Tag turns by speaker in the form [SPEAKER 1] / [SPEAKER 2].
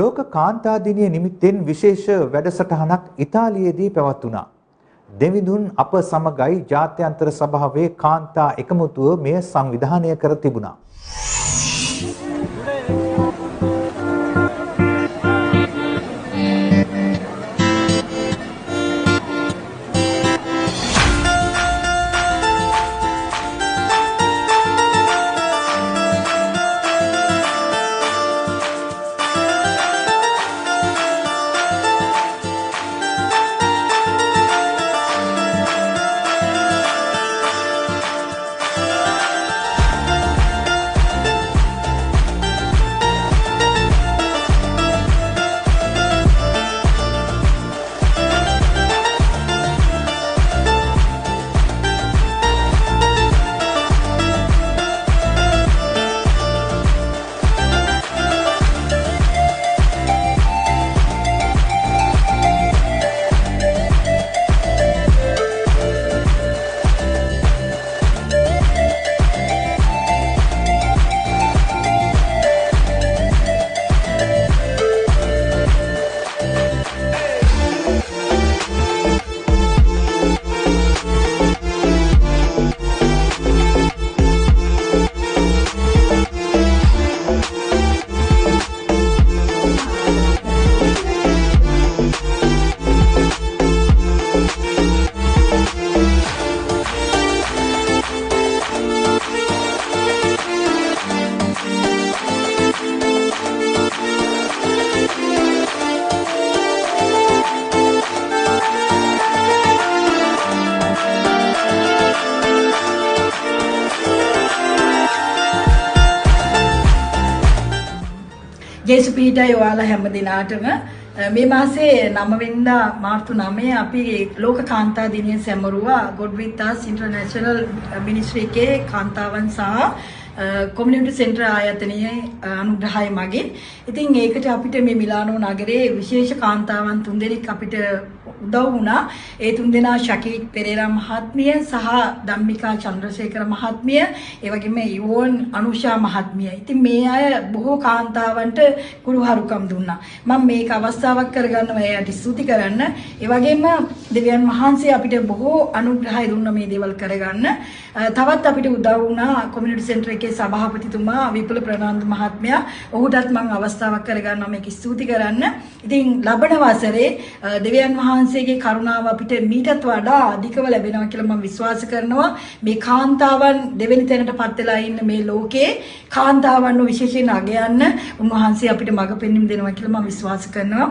[SPEAKER 1] ලෝක කාන්තා දිනය නිමිත්තෙන් විශේෂ වැඩසටහනක් ඉතාලියේදී පැවැත්වුණා. දෙවිඳුන් අප සමගයි ජාත්‍යන්තර සභාවේ කාන්තා එකමුතුව මෙය සංවිධානය කර තිබුණා.
[SPEAKER 2] ජේසු පීඨය ඔයාලා හැම දිනාටම මේ මාසේ 9 වෙනිදා මාර්තු 9 අපි ලෝක කාන්තා දිනය සැමරුවා God with us International Ministry එකේ කාන්තාවන් සහ කොමියුනිටි සෙන්ටර් ආයතනයේ අනුග්‍රහය මගින්. ඉතින් ඒකට අපිට මේ මිලානෝ නගරයේ විශේෂ කාන්තාවන් 3 දෙනෙක් අපිට උදව් වුණා. ඒ 3 දෙනා ශකීට් පෙරේරා මහත්මිය සහ ධම්මිකා චන්ද්‍රසේකර මහත්මිය, ඒ වගේම ඉවෝන් අනුෂා මහත්මිය. ඉතින් මේ අය බොහෝ කාන්තාවන්ට කුරුහරුකම් දුන්නා. මම මේක අවස්ථාවක් කරගන්නවා එයාට ස්තුති කරන්න. ඒ වගේම දෙවියන් වහන්සේ අපිට බොහෝ අනුග්‍රහය දුන්නා මේ දේවල් කරගන්න. තවත් අපිට උදව් වුණා කොමියුනිටි සෙන්ටර් එකේ සභාපතිතුමා විපුල ප්‍රනාන්දු මහත්මයා. ඔහුටත් මම අවස්ථාවක් කරගන්නවා මේක ස්තුති කරන්න. ඉතින් ලබන වසරේ දෙවියන් වහන්සේගේ කරුණාව අපිට මීටත් වඩා අධිකව ලැබෙනවා කියලා මම විශ්වාස කරනවා. මේ කාන්තාවන් දෙවෙනි තැනටපත් වෙලා ඉන්න මේ ලෝකේ කාන්තාවන්ව විශේෂයෙන් අගයන්න උන්වහන්සේ අපිට මඟ පෙන්වීම දෙනවා කියලා මම විශ්වාස කරනවා.